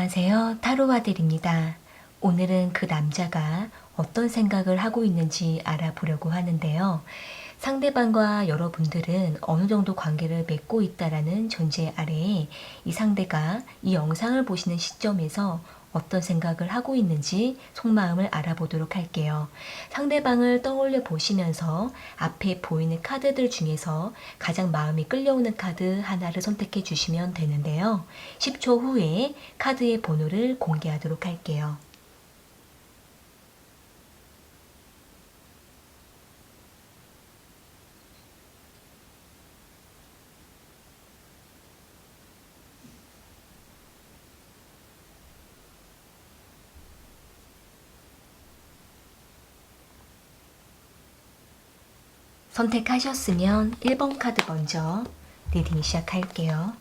안녕하세요. 타로아들입니다. 오늘은 그 남자가 어떤 생각을 하고 있는지 알아보려고 하는데요. 상대방과 여러분들은 어느 정도 관계를 맺고 있다라는 전제 아래에 이 상대가 이 영상을 보시는 시점에서 어떤 생각을 하고 있는지 속마음을 알아보도록 할게요. 상대방을 떠올려 보시면서 앞에 보이는 카드들 중에서 가장 마음이 끌려오는 카드 하나를 선택해 주시면 되는데요. 10초 후에 카드의 번호를 공개하도록 할게요. 선택하셨으면 1번 카드 먼저 리딩 시작할게요.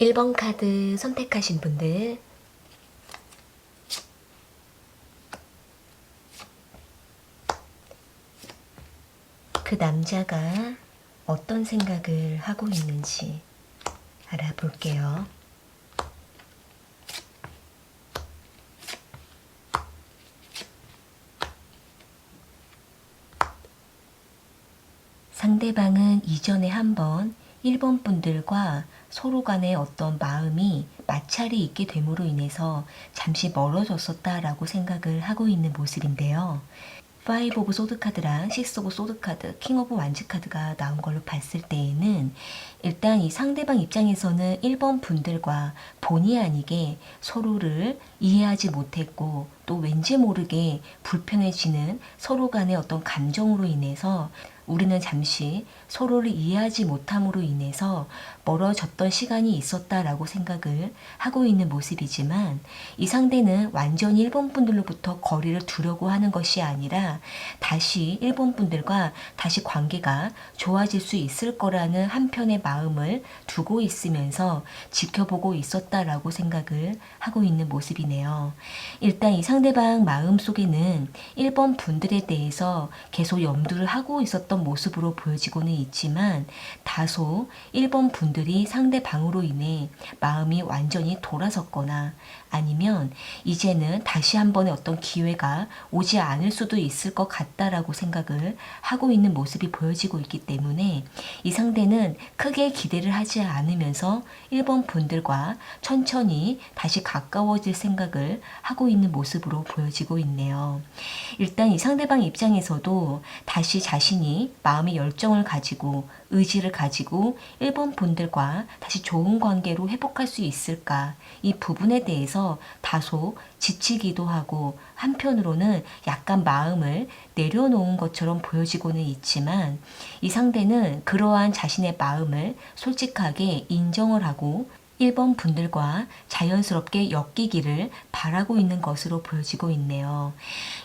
1번 카드 선택하신 분들 그 남자가 어떤 생각을 하고 있는지 알아볼게요. 상대방은 이전에 한번 1번 분들과 서로 간의 어떤 마음이 마찰이 있게 됨으로 인해서 잠시 멀어졌었다라고 생각을 하고 있는 모습인데요. 5 오브 소드 카드랑 6 오브 소드 카드, 킹 오브 완즈 카드가 나온 걸로 봤을 때에는 일단 이 상대방 입장에서는 1번 분들과 본의 아니게 서로를 이해하지 못했고 또 왠지 모르게 불편해지는 서로 간의 어떤 감정으로 인해서 우리는 잠시 서로를 이해하지 못함으로 인해서 멀어졌던 시간이 있었다라고 생각을 하고 있는 모습이지만 이 상대는 완전히 일본 분들로부터 거리를 두려고 하는 것이 아니라 다시 일본 분들과 다시 관계가 좋아질 수 있을 거라는 한편의 마음을 두고 있으면서 지켜보고 있었다라고 생각을 하고 있는 모습이네요. 일단 이 상대방 마음속에는 일본 분들에 대해서 계속 염두를 하고 있었던 모습으로 보여지고는 있지만 다소 일본 분들이 상대방으로 인해 마음이 완전히 돌아섰거나 아니면 이제는 다시 한 번의 어떤 기회가 오지 않을 수도 있을 것 같다라고 생각을 하고 있는 모습이 보여지고 있기 때문에 이 상대는 크게 기대를 하지 않으면서 일본 분들과 천천히 다시 가까워질 생각을 하고 있는 모습으로 보여지고 있네요. 일단 이 상대방 입장에서도 다시 자신이 마음의 열정을 가지고 의지를 가지고 일본 분들과 다시 좋은 관계로 회복할 수 있을까 이 부분에 대해서 다소 지치기도 하고 한편으로는 약간 마음을 내려놓은 것처럼 보여지고는 있지만 이 상대는 그러한 자신의 마음을 솔직하게 인정을 하고 1번 분들과 자연스럽게 엮이기를 바라고 있는 것으로 보여지고 있네요.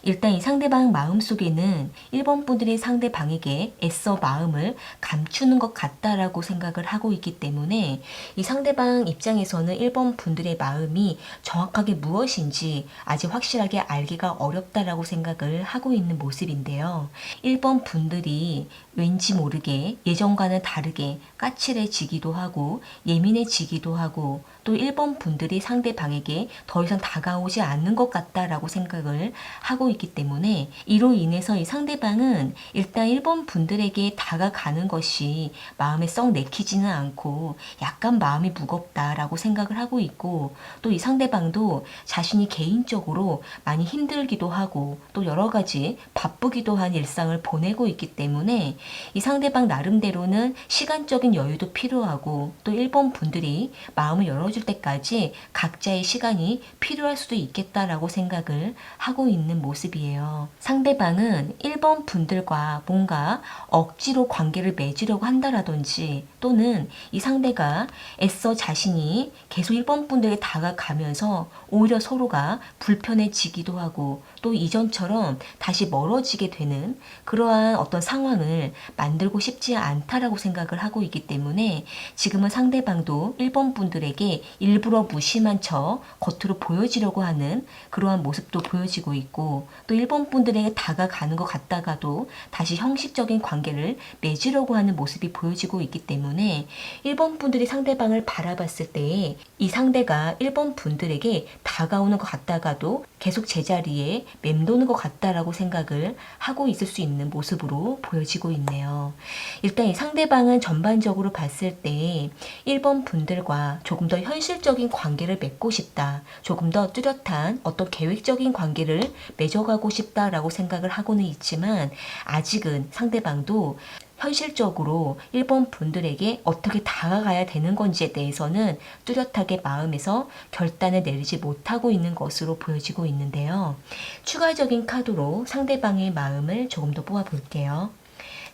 일단 이 상대방 마음속에는 1번 분들이 상대방에게 애써 마음을 감추는 것 같다라고 생각을 하고 있기 때문에 이 상대방 입장에서는 1번 분들의 마음이 정확하게 무엇인지 아직 확실하게 알기가 어렵다라고 생각을 하고 있는 모습인데요. 1번 분들이 왠지 모르게 예전과는 다르게 까칠해지기도 하고 예민해지기도 하고 또 1번 분들이 상대방에게 더 이상 다가오지 않는 것 같다라고 생각을 하고 있기 때문에 이로 인해서 이 상대방은 일단 1번 분들에게 다가가는 것이 마음에 썩 내키지는 않고 약간 마음이 무겁다라고 생각을 하고 있고 또 이 상대방도 자신이 개인적으로 많이 힘들기도 하고 또 여러 가지 바쁘기도 한 일상을 보내고 있기 때문에 이 상대방 나름대로는 시간적인 여유도 필요하고 또 1번 분들이 마음을 열어줄 때까지 각자의 시간이 필요할 수도 있겠다라고 생각을 하고 있는 모습이에요. 상대방은 1번 분들과 뭔가 억지로 관계를 맺으려고 한다라든지 또는 이 상대가 애써 자신이 계속 1번 분들에게 다가가면서 오히려 서로가 불편해지기도 하고 또 이전처럼 다시 멀어지게 되는 그러한 어떤 상황을 만들고 싶지 않다라고 생각을 하고 있기 때문에 지금은 상대방도 1번 분들에게 일부러 무심한 척 겉으로 보여지려고 하는 그러한 모습도 보여지고 있고, 또 1번 분들에게 다가가는 것 같다가도 다시 형식적인 관계를 맺으려고 하는 모습이 보여지고 있기 때문에 1번 분들이 상대방을 바라봤을 때 이 상대가 1번 분들에게 다가오는 것 같다가도 계속 제자리에 맴도는 것 같다라고 생각을 하고 있을 수 있는 모습으로 보여지고 있네요. 일단 이 상대방은 전반적으로 봤을 때 1번 분들과 조금 더 현실적인 관계를 맺고 싶다, 조금 더 뚜렷한 어떤 계획적인 관계를 맺어가고 싶다라고 생각을 하고는 있지만, 아직은 상대방도 현실적으로 1번 분들에게 어떻게 다가가야 되는 건지에 대해서는 뚜렷하게 마음에서 결단을 내리지 못하고 있는 것으로 보여지고 있는데요. 추가적인 카드로 상대방의 마음을 조금 더 뽑아볼게요.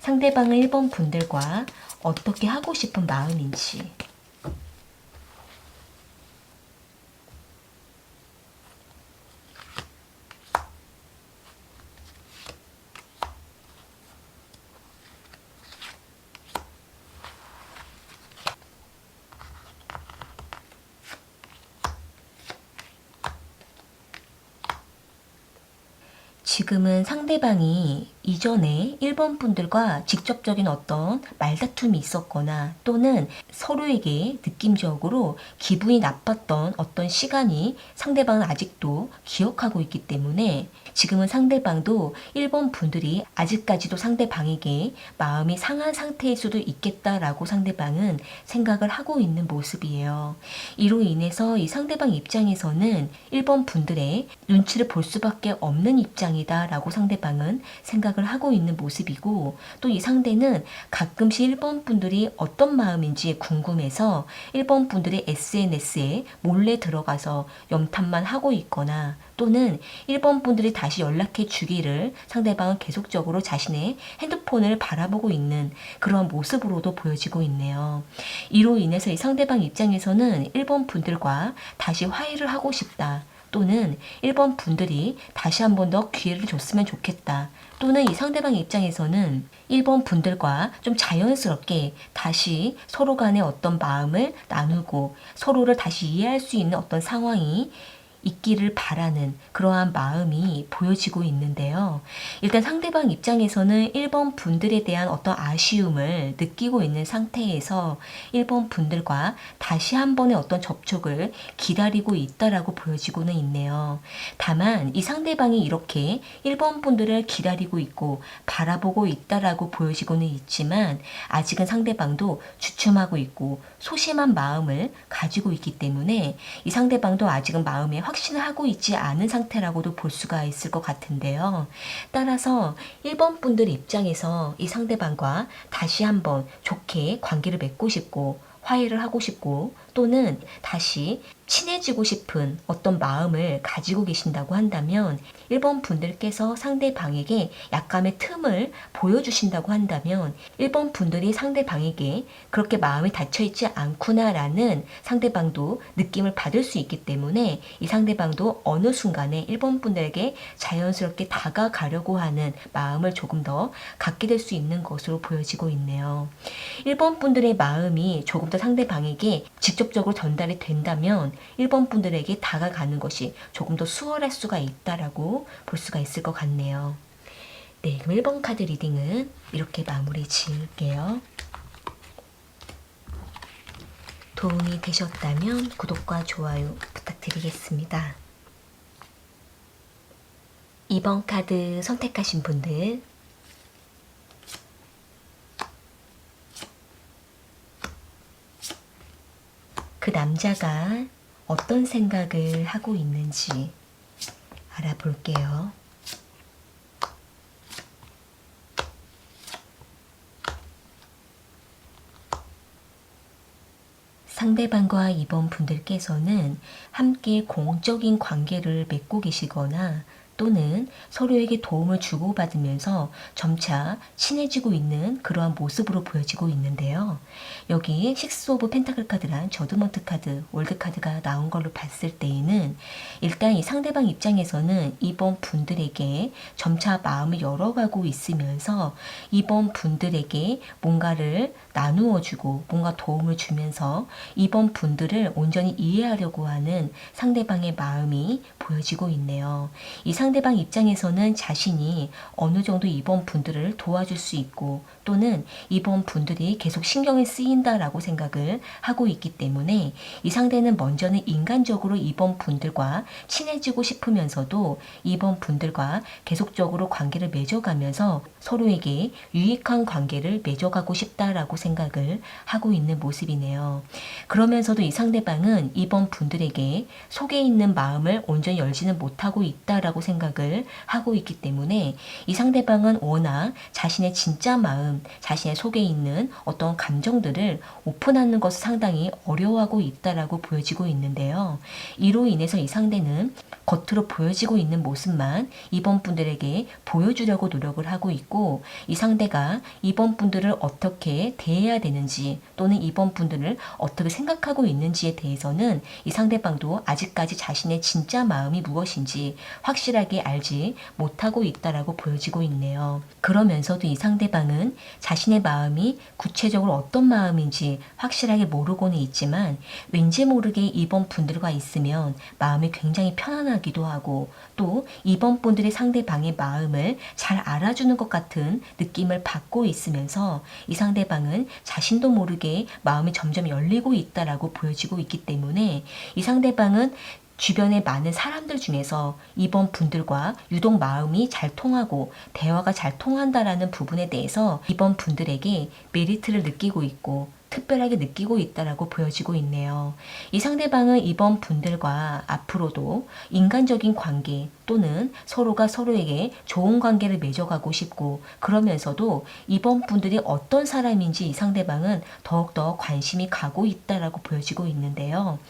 상대방은 1번 분들과 어떻게 하고 싶은 마음인지. 지금은 상대방이 이전에 1번 분들과 직접적인 어떤 말다툼이 있었거나 또는 서로에게 느낌적으로 기분이 나빴던 어떤 시간이 상대방은 아직도 기억하고 있기 때문에 지금은 상대방도 1번 분들이 아직까지도 상대방에게 마음이 상한 상태일 수도 있겠다라고 상대방은 생각을 하고 있는 모습이에요. 이로 인해서 이 상대방 입장에서는 1번 분들의 눈치를 볼 수밖에 없는 입장이다라고 상대방은 생각을 하고 있는 모습이고, 또 이 상대는 가끔씩 1번 분들이 어떤 마음인지 궁금해서 1번 분들의 SNS에 몰래 들어가서 염탐만 하고 있거나, 또는 1번 분들이 다시 연락해 주기를 상대방은 계속적으로 자신의 핸드폰을 바라보고 있는 그런 모습으로도 보여지고 있네요. 이로 인해서 이 상대방 입장에서는 1번 분들과 다시 화해를 하고 싶다, 또는 1번 분들이 다시 한 번 더 기회를 줬으면 좋겠다, 또는 이 상대방 입장에서는 1번 분들과 좀 자연스럽게 다시 서로 간의 어떤 마음을 나누고 서로를 다시 이해할 수 있는 어떤 상황이 있기를 바라는 그러한 마음이 보여지고 있는데요. 일단 상대방 입장에서는 1번 분들에 대한 어떤 아쉬움을 느끼고 있는 상태에서 1번 분들과 다시 한 번의 어떤 접촉을 기다리고 있다라고 보여지고는 있네요. 다만 이 상대방이 이렇게 1번 분들을 기다리고 있고 바라보고 있다라고 보여지고는 있지만, 아직은 상대방도 주춤하고 있고 소심한 마음을 가지고 있기 때문에 이 상대방도 아직은 마음에 확신을 하고 있지 않은 상태라고도 볼 수가 있을 것 같은데요. 따라서 1번 분들 입장에서 이 상대방과 다시 한번 좋게 관계를 맺고 싶고 화해를 하고 싶고 또는 다시 친해지고 싶은 어떤 마음을 가지고 계신다고 한다면, 1번 분들께서 상대방에게 약간의 틈을 보여주신다고 한다면 1번 분들이 상대방에게 그렇게 마음이 닫혀있지 않구나라는 상대방도 느낌을 받을 수 있기 때문에 이 상대방도 어느 순간에 1번 분들에게 자연스럽게 다가가려고 하는 마음을 조금 더 갖게 될 수 있는 것으로 보여지고 있네요. 1번 분들의 마음이 조금 더 상대방에게 직접적으로 전달이 된다면 1번 분들에게 다가가는 것이 조금 더 수월할 수가 있다라고 볼 수가 있을 것 같네요. 네, 그럼 1번 카드 리딩은 이렇게 마무리 지을게요. 도움이 되셨다면 구독과 좋아요 부탁드리겠습니다. 2번 카드 선택하신 분들, 그 남자가 어떤 생각을 하고 있는지 알아볼게요. 상대방과 이번 분들께서는 함께 공적인 관계를 맺고 계시거나 또는 서로에게 도움을 주고받으면서 점차 친해지고 있는 그러한 모습으로 보여지고 있는데요. 여기 식스 오브 펜타클 카드란 저드먼트 카드, 월드 카드가 나온 걸로 봤을 때에는 일단 이 상대방 입장에서는 이번 분들에게 점차 마음을 열어가고 있으면서 이번 분들에게 뭔가를 나누어주고 뭔가 도움을 주면서 이번 분들을 온전히 이해하려고 하는 상대방의 마음이 보여지고 있네요. 이 상대방 입장에서는 자신이 어느 정도 이번 분들을 도와줄 수 있고 또는 이번 분들이 계속 신경이 쓰인다라고 생각을 하고 있기 때문에 이 상대는 먼저는 인간적으로 이번 분들과 친해지고 싶으면서도 이번 분들과 계속적으로 관계를 맺어가면서 서로에게 유익한 관계를 맺어가고 싶다라고 생각을 하고 있는 모습이네요. 그러면서도 이 상대방은 이번 분들에게 속에 있는 마음을 온전히 열지는 못하고 있다라고 생각을 하고 있기 때문에 이 상대방은 워낙 자신의 진짜 마음, 자신의 속에 있는 어떤 감정들을 오픈하는 것을 상당히 어려워하고 있다라고 보여지고 있는데요. 이로 인해서 이 상대는 겉으로 보여지고 있는 모습만 이번 분들에게 보여주려고 노력을 하고 있고 이 상대가 이번 분들을 어떻게 대해야 되는지 또는 이번 분들을 어떻게 생각하고 있는지에 대해서는 이 상대방도 아직까지 자신의 진짜 마음이 무엇인지 확실하게 알지 못하고 있다라고 보여지고 있네요. 그러면서도 이 상대방은 자신의 마음이 구체적으로 어떤 마음인지 확실하게 모르고는 있지만 왠지 모르게 이번 분들과 있으면 마음이 굉장히 편안하기도 하고 또 이번 분들이 상대방의 마음을 잘 알아주는 것 같은 느낌을 받고 있으면서 이 상대방은 자신도 모르게 마음이 점점 열리고 있다라고 보여지고 있기 때문에 이 상대방은 주변의 많은 사람들 중에서 이번 분들과 유독 마음이 잘 통하고 대화가 잘 통한다라는 부분에 대해서 이번 분들에게 메리트를 느끼고 있고 특별하게 느끼고 있다라고 보여지고 있네요. 이 상대방은 이번 분들과 앞으로도 인간적인 관계 또는 서로가 서로에게 좋은 관계를 맺어가고 싶고 그러면서도 이번 분들이 어떤 사람인지 이 상대방은 더욱더 관심이 가고 있다라고 보여지고 있는데요.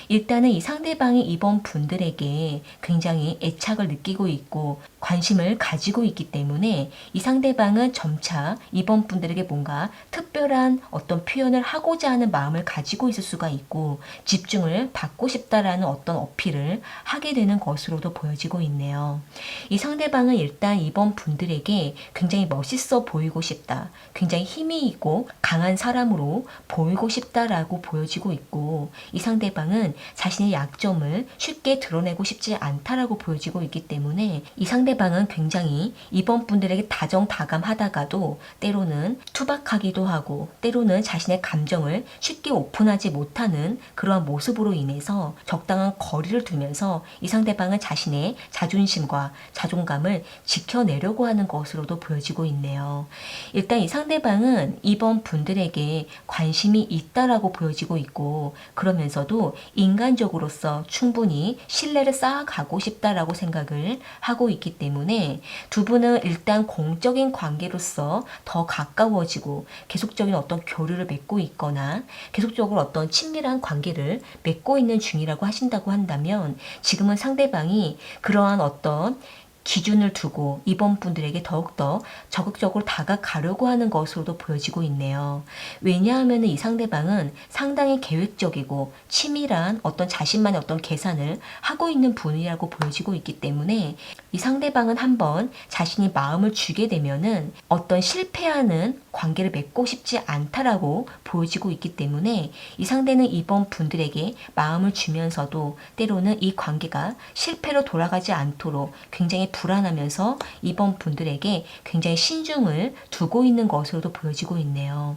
일단은 이 상대방이 이번 분들에게 굉장히 애착을 느끼고 있고 관심을 가지고 있기 때문에 이 상대방은 점차 이번 분들에게 뭔가 특별한 어떤 표현을 하고자 하는 마음을 가지고 있을 수가 있고 집중을 받고 싶다라는 어떤 어필을 하게 되는 것으로도 보여지고 있네요. 이 상대방은 일단 이번 분들에게 굉장히 멋있어 보이고 싶다. 굉장히 힘이 있고 강한 사람으로 보이고 싶다라고 보여지고 있고 이 상대방은 자신의 약점을 쉽게 드러내고 싶지 않다라고 보여지고 있기 때문에 이 상대방은 굉장히 이번 분들에게 다정다감하다가도 때로는 투박하기도 하고 때로는 자신의 감정을 쉽게 오픈하지 못하는 그러한 모습으로 인해서 적당한 거리를 두면서 이 상대방은 자신의 자존심과 자존감을 지켜내려고 하는 것으로도 보여지고 있네요. 일단 이 상대방은 이번 분들에게 관심이 있다라고 보여지고 있고 그러면서도 인간적으로서 충분히 신뢰를 쌓아가고 싶다라고 생각을 하고 있기 때문에 두 분은 일단 공적인 관계로서 더 가까워지고 계속적인 어떤 교류를 맺고 있거나 계속적으로 어떤 친밀한 관계를 맺고 있는 중이라고 하신다고 한다면 지금은 상대방이 그러한 어떤 기준을 두고 이번 분들에게 더욱더 적극적으로 다가가려고 하는 것으로도 보여지고 있네요. 왜냐하면 이 상대방은 상당히 계획적이고 치밀한 어떤 자신만의 어떤 계산을 하고 있는 분이라고 보여지고 있기 때문에 이 상대방은 한번 자신이 마음을 주게 되면은 어떤 실패하는 관계를 맺고 싶지 않다라고 보여지고 있기 때문에 이 상대는 이번 분들에게 마음을 주면서도 때로는 이 관계가 실패로 돌아가지 않도록 굉장히 불안하면서 이번 분들에게 굉장히 신중을 두고 있는 것으로도 보여지고 있네요.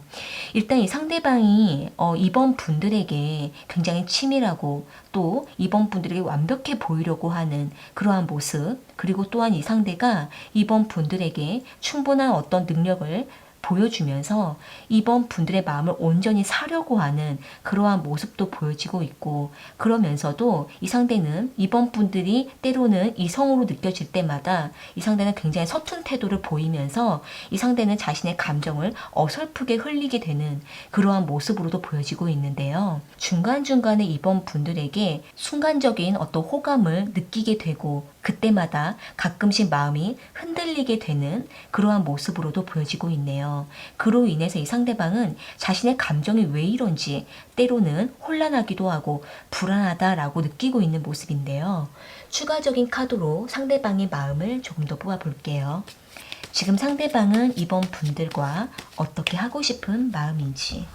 일단 이 상대방이 이번 분들에게 굉장히 치밀하고 또 이번 분들에게 완벽해 보이려고 하는 그러한 모습 그리고 또한 이 상대가 이번 분들에게 충분한 어떤 능력을 보여주면서 이번 분들의 마음을 온전히 사려고 하는 그러한 모습도 보여지고 있고 그러면서도 이 상대는 이번 분들이 때로는 이성으로 느껴질 때마다 이 상대는 굉장히 서툰 태도를 보이면서 이 상대는 자신의 감정을 어설프게 흘리게 되는 그러한 모습으로도 보여지고 있는데요. 중간중간에 이번 분들에게 순간적인 어떤 호감을 느끼게 되고 그때마다 가끔씩 마음이 흔들리게 되는 그러한 모습으로도 보여지고 있네요. 그로 인해서 이 상대방은 자신의 감정이 왜 이런지 때로는 혼란하기도 하고 불안하다라고 느끼고 있는 모습인데요. 추가적인 카드로 상대방의 마음을 조금 더 뽑아볼게요. 지금 상대방은 이번 분들과 어떻게 하고 싶은 마음인지.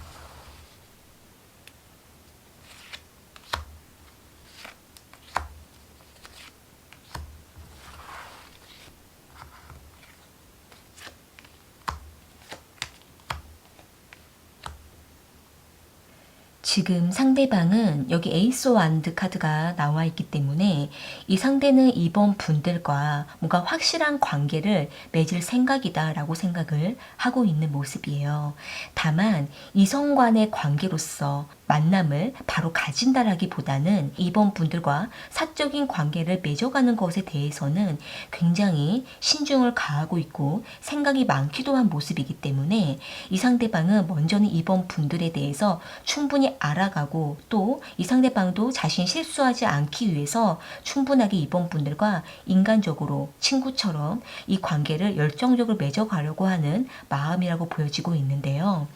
지금 상대방은 여기 에이스 완드 카드가 나와 있기 때문에 이 상대는 이번 분들과 뭔가 확실한 관계를 맺을 생각이다 라고 생각을 하고 있는 모습이에요. 다만 이성 간의 관계로서 만남을 바로 가진다라기보다는 이번 분들과 사적인 관계를 맺어가는 것에 대해서는 굉장히 신중을 가하고 있고 생각이 많기도 한 모습이기 때문에 이 상대방은 먼저는 이번 분들에 대해서 충분히 알아가고 또 이 상대방도 자신이 실수하지 않기 위해서 충분하게 이번 분들과 인간적으로 친구처럼 이 관계를 열정적으로 맺어가려고 하는 마음이라고 보여지고 있는데요.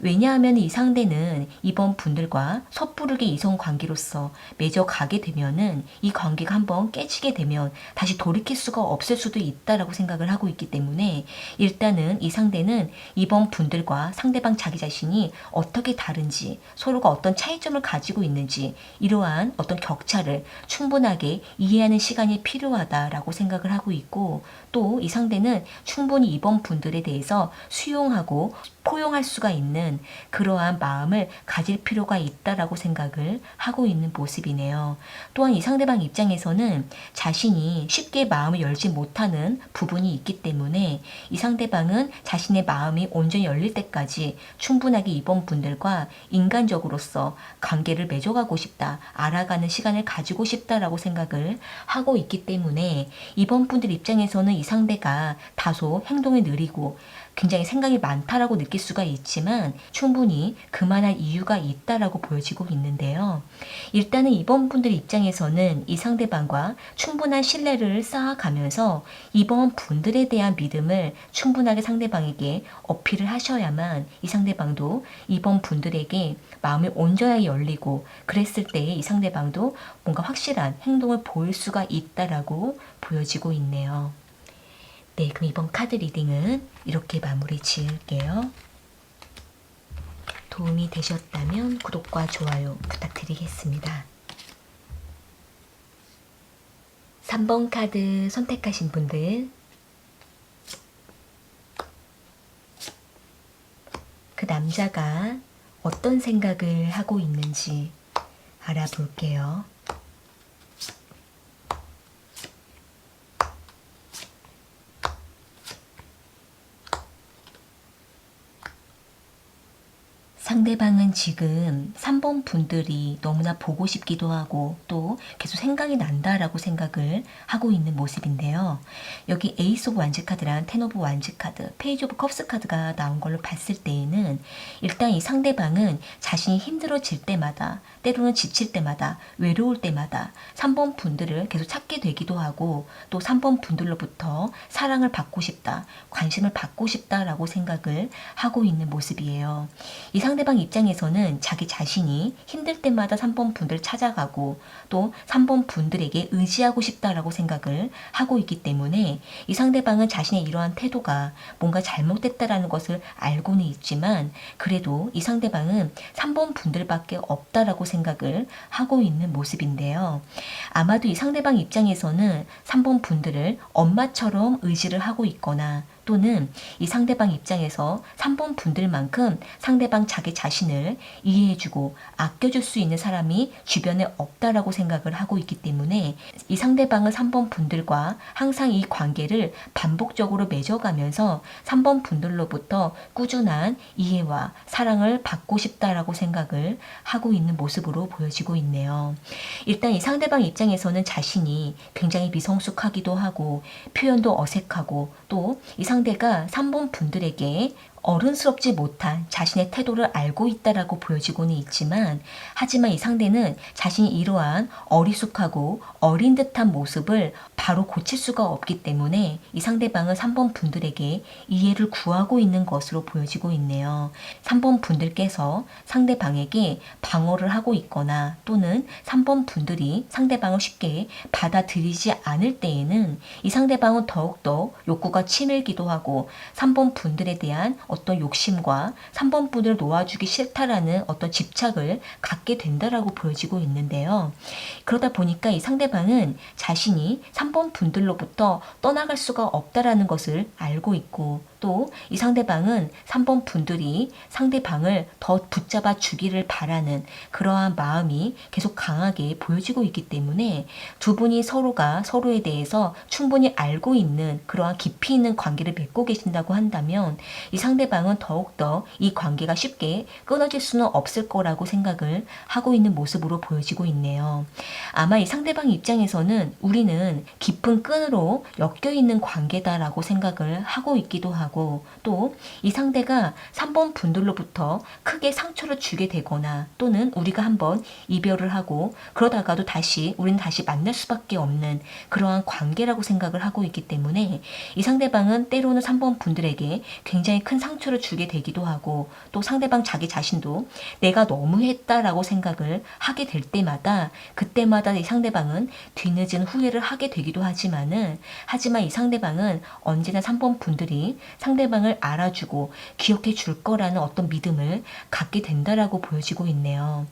왜냐하면 이 상대는 이번 분들과 섣부르게 이성 관계로서 맺어가게 되면은 이 관계가 한번 깨지게 되면 다시 돌이킬 수가 없을 수도 있다라고 생각을 하고 있기 때문에 일단은 이 상대는 이번 분들과 상대방 자기 자신이 어떻게 다른지 서로가 어떤 차이점을 가지고 있는지 이러한 어떤 격차를 충분하게 이해하는 시간이 필요하다라고 생각을 하고 있고 또 이 상대는 충분히 이번 분들에 대해서 수용하고 포용할 수가 있는 그러한 마음을 가질 필요가 있다라고 생각을 하고 있는 모습이네요. 또한 이 상대방 입장에서는 자신이 쉽게 마음을 열지 못하는 부분이 있기 때문에 이 상대방은 자신의 마음이 온전히 열릴 때까지 충분하게 이번 분들과 인간적으로서 관계를 맺어가고 싶다, 알아가는 시간을 가지고 싶다라고 생각을 하고 있기 때문에 이번 분들 입장에서는 이 상대가 다소 행동이 느리고 굉장히 생각이 많다라고 느낄 수가 있지만 충분히 그만할 이유가 있다라고 보여지고 있는데요. 일단은 이번 분들 입장에서는 이 상대방과 충분한 신뢰를 쌓아가면서 이번 분들에 대한 믿음을 충분하게 상대방에게 어필을 하셔야만 이 상대방도 이번 분들에게 마음이 온전하게 열리고 그랬을 때 이 상대방도 뭔가 확실한 행동을 보일 수가 있다라고 보여지고 있네요. 네, 그럼 이번 카드 리딩은 이렇게 마무리 지을게요. 도움이 되셨다면 구독과 좋아요 부탁드리겠습니다. 3번 카드 선택하신 분들, 그 남자가 어떤 생각을 하고 있는지 알아볼게요. 상대방은 지금 3번 분들이 너무나 보고 싶기도 하고 또 계속 생각이 난다라고 생각을 하고 있는 모습인데요. 여기 에이스 오브 완즈 카드랑 텐 오브 완즈 카드, 페이지 오브 컵스 카드가 나온 걸로 봤을 때에는 일단 이 상대방은 자신이 힘들어질 때마다 때로는 지칠 때마다 외로울 때마다 3번 분들을 계속 찾게 되기도 하고 또 3번 분들로부터 사랑을 받고 싶다, 관심을 받고 싶다라고 생각을 하고 있는 모습이에요. 이 상대방 입장에서는 자기 자신이 힘들 때마다 3번 분들 찾아가고 또 3번 분들에게 의지하고 싶다라고 생각을 하고 있기 때문에 이 상대방은 자신의 이러한 태도가 뭔가 잘못됐다라는 것을 알고는 있지만 그래도 이 상대방은 3번 분들밖에 없다라고 생각을 하고 있는 모습인데요. 아마도 이 상대방 입장에서는 3번 분들을 엄마처럼 의지를 하고 있거나 또는 이 상대방 입장에서 3번 분들만큼 상대방 자기 자신을 이해해주고 아껴줄 수 있는 사람이 주변에 없다라고 생각을 하고 있기 때문에 이 상대방은 3번 분들과 항상 이 관계를 반복적으로 맺어가면서 3번 분들로부터 꾸준한 이해와 사랑을 받고 싶다라고 생각을 하고 있는 모습으로 보여지고 있네요. 일단 이 상대방 입장에서는 자신이 굉장히 미성숙하기도 하고 표현도 어색하고 또 이 상대가 3번 분들에게 어른스럽지 못한 자신의 태도를 알고 있다라고 보여지고는 있지만, 하지만 이 상대는 자신이 이러한 어리숙하고 어린 듯한 모습을 바로 고칠 수가 없기 때문에 이 상대방은 3번 분들에게 이해를 구하고 있는 것으로 보여지고 있네요. 3번 분들께서 상대방에게 방어를 하고 있거나 또는 3번 분들이 상대방을 쉽게 받아들이지 않을 때에는 이 상대방은 더욱더 욕구가 치밀기도 하고 3번 분들에 대한 어떤 욕심과 3번 분을 놓아주기 싫다라는 어떤 집착을 갖게 된다라고 보여지고 있는데요. 그러다 보니까 이 상대방은 자신이 3번 분들로부터 떠나갈 수가 없다라는 것을 알고 있고, 또 이 상대방은 3번 분들이 상대방을 더 붙잡아 주기를 바라는 그러한 마음이 계속 강하게 보여지고 있기 때문에 두 분이 서로가 서로에 대해서 충분히 알고 있는 그러한 깊이 있는 관계를 맺고 계신다고 한다면 이 상대방은 더욱더 이 관계가 쉽게 끊어질 수는 없을 거라고 생각을 하고 있는 모습으로 보여지고 있네요. 아마 이 상대방 입장에서는 우리는 깊은 끈으로 엮여 있는 관계다라고 생각을 하고 있기도 하고, 또 이 상대가 3번 분들로부터 크게 상처를 주게 되거나 또는 우리가 한번 이별을 하고 그러다가도 우리는 다시 만날 수밖에 없는 그러한 관계라고 생각을 하고 있기 때문에 이 상대방은 때로는 3번 분들에게 굉장히 큰 상처를 주게 되기도 하고, 또 상대방 자기 자신도 내가 너무했다라고 생각을 하게 될 때마다 그때마다 이 상대방은 뒤늦은 후회를 하게 되기도 하지만 이 상대방은 언제나 3번 분들이 상대방을 알아주고 기억해 줄 거라는 어떤 믿음을 갖게 된다라고 보여지고 있네요.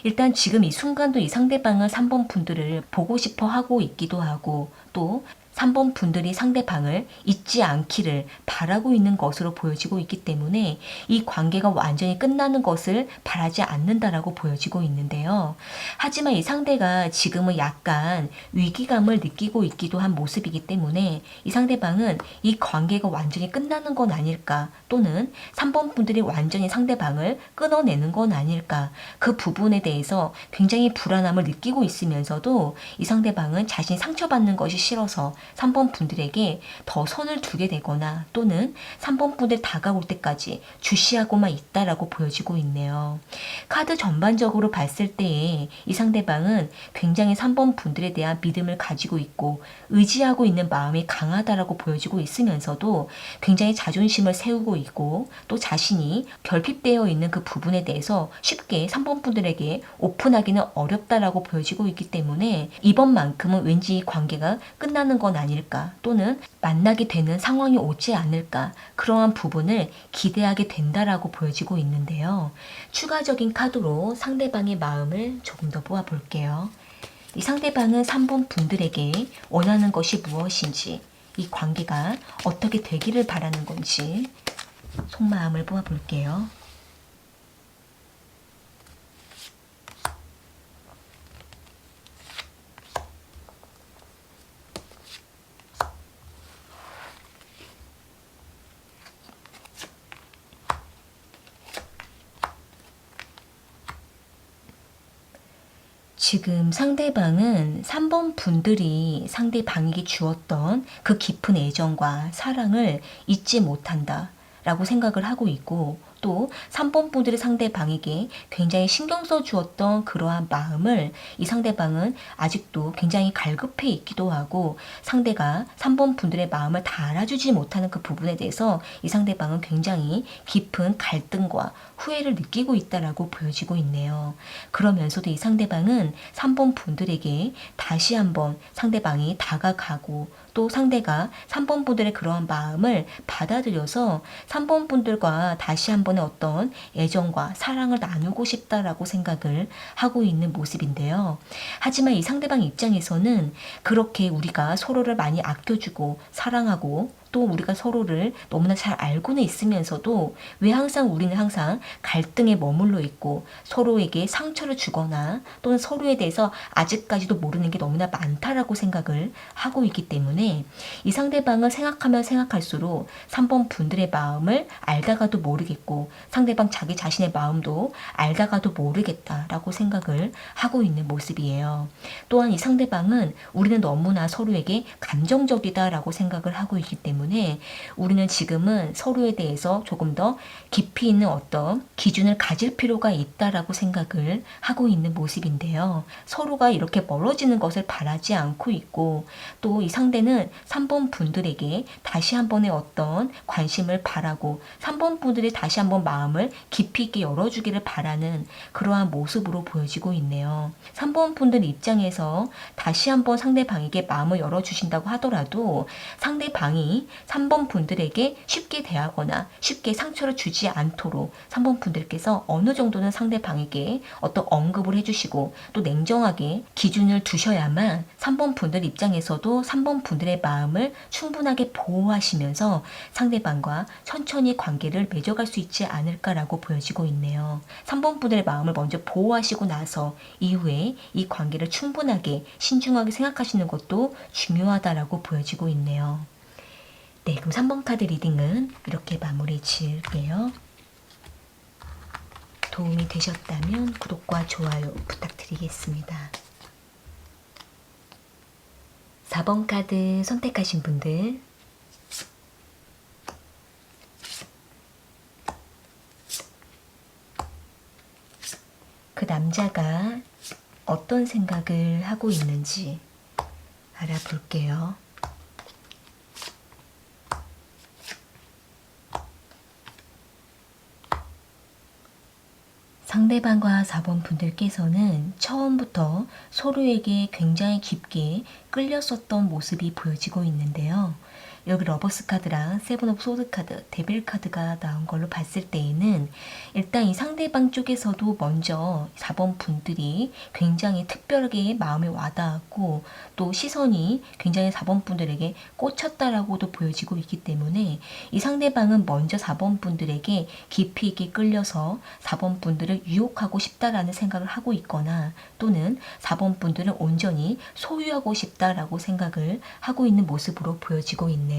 일단 지금 이 순간도 이 상대방은 3번 분들을 보고 싶어 하고 있기도 하고, 또 3번 분들이 상대방을 잊지 않기를 바라고 있는 것으로 보여지고 있기 때문에 이 관계가 완전히 끝나는 것을 바라지 않는다라고 보여지고 있는데요. 하지만 이 상대가 지금은 약간 위기감을 느끼고 있기도 한 모습이기 때문에 이 상대방은 이 관계가 완전히 끝나는 건 아닐까, 또는 3번 분들이 완전히 상대방을 끊어내는 건 아닐까, 그 부분에 대해서 굉장히 불안함을 느끼고 있으면서도 이 상대방은 자신이 상처받는 것이 싫어서 3번 분들에게 더 선을 두게 되거나 또는 3번 분들 다가올 때까지 주시하고만 있다라고 보여지고 있네요. 카드 전반적으로 봤을 때에 이 상대방은 굉장히 3번 분들에 대한 믿음을 가지고 있고 의지하고 있는 마음이 강하다라고 보여지고 있으면서도 굉장히 자존심을 세우고 있고, 또 자신이 결핍되어 있는 그 부분에 대해서 쉽게 3번 분들에게 오픈하기는 어렵다라고 보여지고 있기 때문에 이번만큼은 왠지 이 관계가 끝나는 건 아닐까, 또는 만나게 되는 상황이 오지 않을까, 그러한 부분을 기대하게 된다라고 보여지고 있는데요. 추가적인 카드로 상대방의 마음을 조금 더 보아볼게요. 이 상대방은 3번 분들에게 원하는 것이 무엇인지, 이 관계가 어떻게 되기를 바라는 건지 속마음을 보아볼게요. 지금 상대방은 3번 분들이 상대방에게 주었던 그 깊은 애정과 사랑을 잊지 못한다 라고 생각을 하고 있고, 또 3번 분들이 상대방에게 굉장히 신경 써 주었던 그러한 마음을 이 상대방은 아직도 굉장히 갈급해 있기도 하고, 상대가 3번 분들의 마음을 다 알아주지 못하는 그 부분에 대해서 이 상대방은 굉장히 깊은 갈등과 후회를 느끼고 있다라고 보여지고 있네요. 그러면서도 이 상대방은 3번 분들에게 다시 한번 상대방이 다가가고, 또 상대가 3번 분들의 그러한 마음을 받아들여서 3번 분들과 다시 한번의 어떤 애정과 사랑을 나누고 싶다라고 생각을 하고 있는 모습인데요. 하지만 이 상대방 입장에서는 그렇게 우리가 서로를 많이 아껴주고 사랑하고 또 우리가 서로를 너무나 잘 알고는 있으면서도 왜 우리는 항상 갈등에 머물러 있고 서로에게 상처를 주거나 또는 서로에 대해서 아직까지도 모르는 게 너무나 많다라고 생각을 하고 있기 때문에 이 상대방을 생각하면 생각할수록 3번 분들의 마음을 알다가도 모르겠고 상대방 자기 자신의 마음도 알다가도 모르겠다라고 생각을 하고 있는 모습이에요. 또한 이 상대방은 우리는 너무나 서로에게 감정적이다라고 생각을 하고 있기 때문에 때문에 우리는 지금은 서로에 대해서 조금 더 깊이 있는 어떤 기준을 가질 필요가 있다라고 생각을 하고 있는 모습인데요. 서로가 이렇게 멀어지는 것을 바라지 않고 있고, 또 이 상대는 3번 분들에게 다시 한 번의 어떤 관심을 바라고 3번 분들이 다시 한번 마음을 깊이 있게 열어주기를 바라는 그러한 모습으로 보여지고 있네요. 3번 분들 입장에서 다시 한번 상대방에게 마음을 열어주신다고 하더라도 상대방이 3번 분들에게 쉽게 대하거나 쉽게 상처를 주지 않도록 3번 분들께서 어느 정도는 상대방에게 어떤 언급을 해주시고 또 냉정하게 기준을 두셔야만 3번 분들 입장에서도 3번 분들의 마음을 충분하게 보호하시면서 상대방과 천천히 관계를 맺어갈 수 있지 않을까라고 보여지고 있네요. 3번 분들의 마음을 먼저 보호하시고 나서 이후에 이 관계를 충분하게 신중하게 생각하시는 것도 중요하다라고 보여지고 있네요. 네, 그럼 3번 카드 리딩은 이렇게 마무리 지을게요. 도움이 되셨다면 구독과 좋아요 부탁드리겠습니다. 4번 카드 선택하신 분들, 그 남자가 어떤 생각을 하고 있는지 알아볼게요. 상대방과 4번 분들께서는 처음부터 서로에게 굉장히 깊게 끌렸었던 모습이 보여지고 있는데요. 여기 러버스 카드랑 세븐 오브 소드 카드, 데빌 카드가 나온 걸로 봤을 때에는 일단 이 상대방 쪽에서도 먼저 4번 분들이 굉장히 특별하게 마음에 와닿았고 또 시선이 굉장히 4번 분들에게 꽂혔다라고도 보여지고 있기 때문에 이 상대방은 먼저 4번 분들에게 깊이 있게 끌려서 4번 분들을 유혹하고 싶다라는 생각을 하고 있거나 또는 4번 분들은 온전히 소유하고 싶다라고 생각을 하고 있는 모습으로 보여지고 있네요.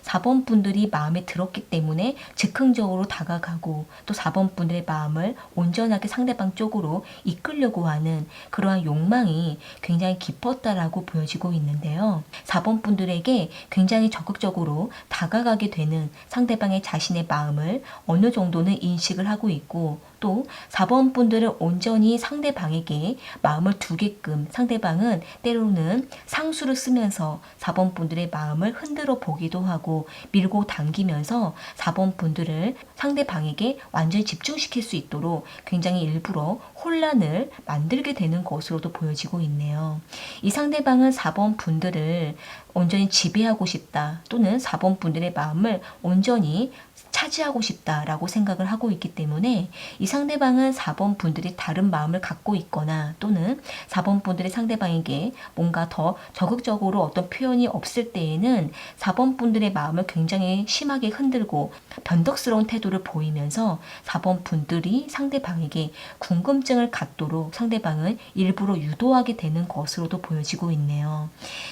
4번 분들이 마음에 들었기 때문에 즉흥적으로 다가가고 또 4번 분들의 마음을 온전하게 상대방 쪽으로 이끌려고 하는 그러한 욕망이 굉장히 깊었다라고 보여지고 있는데요. 4번 분들에게 굉장히 적극적으로 다가가게 되는 상대방의 자신의 마음을 어느 정도는 인식을 하고 있고 또 4번 분들은 온전히 상대방에게 마음을 두게끔 상대방은 때로는 상수를 쓰면서 4번 분들의 마음을 흔들어 보기도 하고 밀고 당기면서 4번 분들을 상대방에게 완전히 집중시킬 수 있도록 굉장히 일부러 혼란을 만들게 되는 것으로도 보여지고 있네요. 이 상대방은 4번 분들을 온전히 지배하고 싶다 또는 4번 분들의 마음을 온전히 차지하고 싶다라고 생각을 하고 있기 때문에 이 상대방은 4번 분들이 다른 마음을 갖고 있거나 또는 4번 분들이 상대방에게 뭔가 더 적극적으로 어떤 표현이 없을 때에는 4번 분들의 마음을 굉장히 심하게 흔들고 변덕스러운 태도를 보이면서 4번 분들이 상대방에게 궁금증을 갖도록 상대방을 일부러 유도하게 되는 것으로도 보여지고 있네요.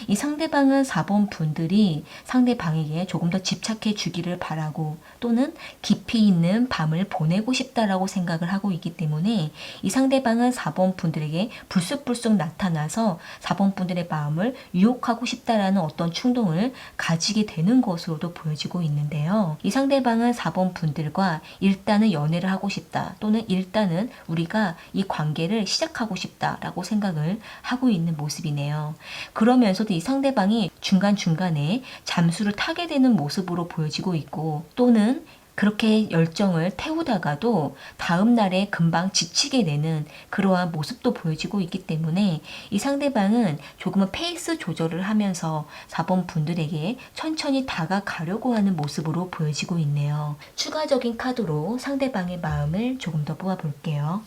이 상대방은 4번 분들이 상대방에게 조금 더 집착해 주기를 바라고 또는 깊이 있는 밤을 보내고 싶다라고 생각을 하고 있기 때문에 이 상대방은 4번 분들에게 불쑥불쑥 나타나서 4번 분들의 마음을 유혹하고 싶다라는 어떤 충동을 가지게 되는 것으로도 보여지고 있는데요. 이 상대방은 4번 분들과 일단은 연애를 하고 싶다 또는 일단은 우리가 이 관계를 시작하고 싶다라고 생각을 하고 있는 모습이네요. 그러면서도 이 상대방이 중간중간에 잠수를 타게 되는 모습으로 보여지고 있고 또는 그렇게 열정을 태우다가도 다음 날에 금방 지치게 되는 그러한 모습도 보여지고 있기 때문에 이 상대방은 조금은 페이스 조절을 하면서 4번 분들에게 천천히 다가가려고 하는 모습으로 보여지고 있네요. 추가적인 카드로 상대방의 마음을 조금 더 뽑아볼게요.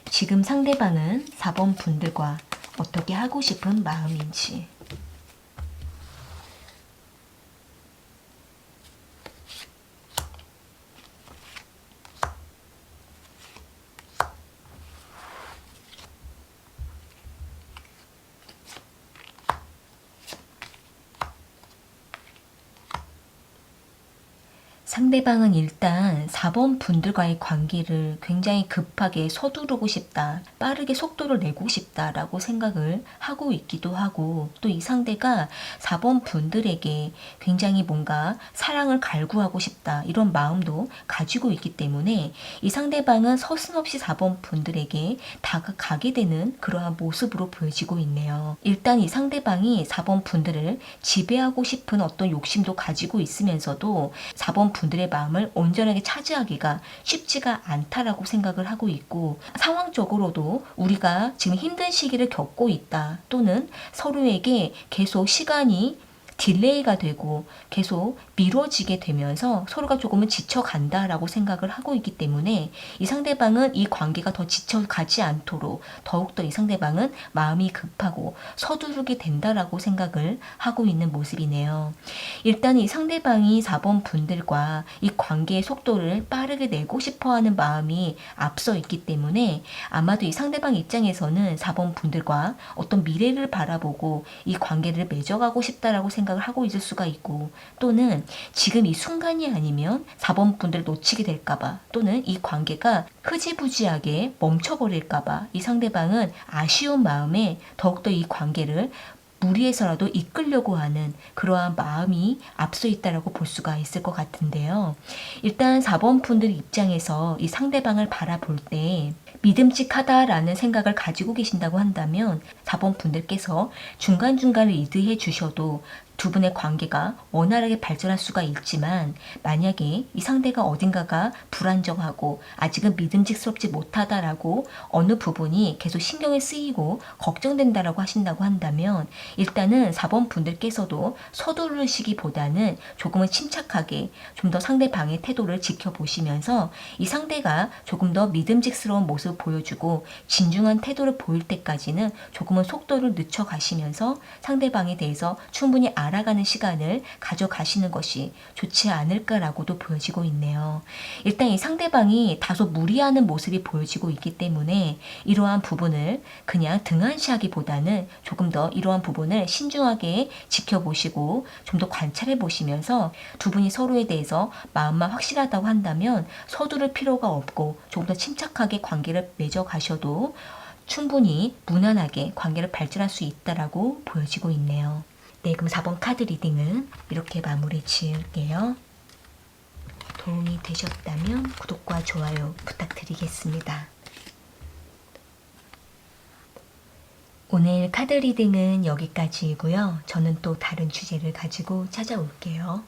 지금 상대방은 4번 분들과 어떻게 하고 싶은 마음인지. 상대방은 일단 4번 분들과의 관계를 굉장히 급하게 서두르고 싶다, 빠르게 속도를 내고 싶다라고 생각을 하고 있기도 하고, 또 이 상대가 4번 분들에게 굉장히 뭔가 사랑을 갈구하고 싶다 이런 마음도 가지고 있기 때문에 이 상대방은 서슴없이 4번 분들에게 다가가게 되는 그러한 모습으로 보여지고 있네요. 일단 이 상대방이 4번 분들을 지배하고 싶은 어떤 욕심도 가지고 있으면서도 4번 분들의 마음을 온전하게 차지하기가 쉽지가 않다라고 생각을 하고 있고, 상황적으로도 우리가 지금 힘든 시기를 겪고 있다, 또는 서로에게 계속 시간이 딜레이가 되고 계속 미뤄지게 되면서 서로가 조금은 지쳐간다라고 생각을 하고 있기 때문에 이 상대방은 이 관계가 더 지쳐가지 않도록 더욱더 이 상대방은 마음이 급하고 서두르게 된다라고 생각을 하고 있는 모습이네요. 일단 이 상대방이 4번 분들과 이 관계의 속도를 빠르게 내고 싶어하는 마음이 앞서 있기 때문에 아마도 이 상대방 입장에서는 4번 분들과 어떤 미래를 바라보고 이 관계를 맺어가고 싶다라고 생각을 하고 있을 수가 있고, 또는 지금 이 순간이 아니면 4번 분들을 놓치게 될까봐, 또는 이 관계가 흐지부지하게 멈춰버릴까봐 이 상대방은 아쉬운 마음에 더욱더 이 관계를 무리해서라도 이끌려고 하는 그러한 마음이 앞서 있다라고 볼 수가 있을 것 같은데요. 일단 4번 분들 입장에서 이 상대방을 바라볼 때 믿음직하다라는 생각을 가지고 계신다고 한다면 4번 분들께서 중간중간 리드해 주셔도 두 분의 관계가 원활하게 발전할 수가 있지만, 만약에 이 상대가 어딘가가 불안정하고 아직은 믿음직스럽지 못하다라고 어느 부분이 계속 신경에 쓰이고 걱정된다라고 하신다고 한다면 일단은 4번 분들께서도 서두르시기보다는 조금은 침착하게 좀 더 상대방의 태도를 지켜보시면서 이 상대가 조금 더 믿음직스러운 모습을 보여주고 진중한 태도를 보일 때까지는 조금은 속도를 늦춰가시면서 상대방에 대해서 충분히 알아가는 시간을 가져가시는 것이 좋지 않을까라고도 보여지고 있네요. 일단 이 상대방이 다소 무리하는 모습이 보여지고 있기 때문에 이러한 부분을 그냥 등한시하기보다는 조금 더 이러한 부분을 신중하게 지켜보시고 좀 더 관찰해 보시면서 두 분이 서로에 대해서 마음만 확실하다고 한다면 서두를 필요가 없고 조금 더 침착하게 관계를 맺어가셔도 충분히 무난하게 관계를 발전할 수 있다라고 보여지고 있네요. 네, 그럼 4번 카드 리딩은 이렇게 마무리 지을게요. 도움이 되셨다면 구독과 좋아요 부탁드리겠습니다. 오늘 카드 리딩은 여기까지이고요. 저는 또 다른 주제를 가지고 찾아올게요.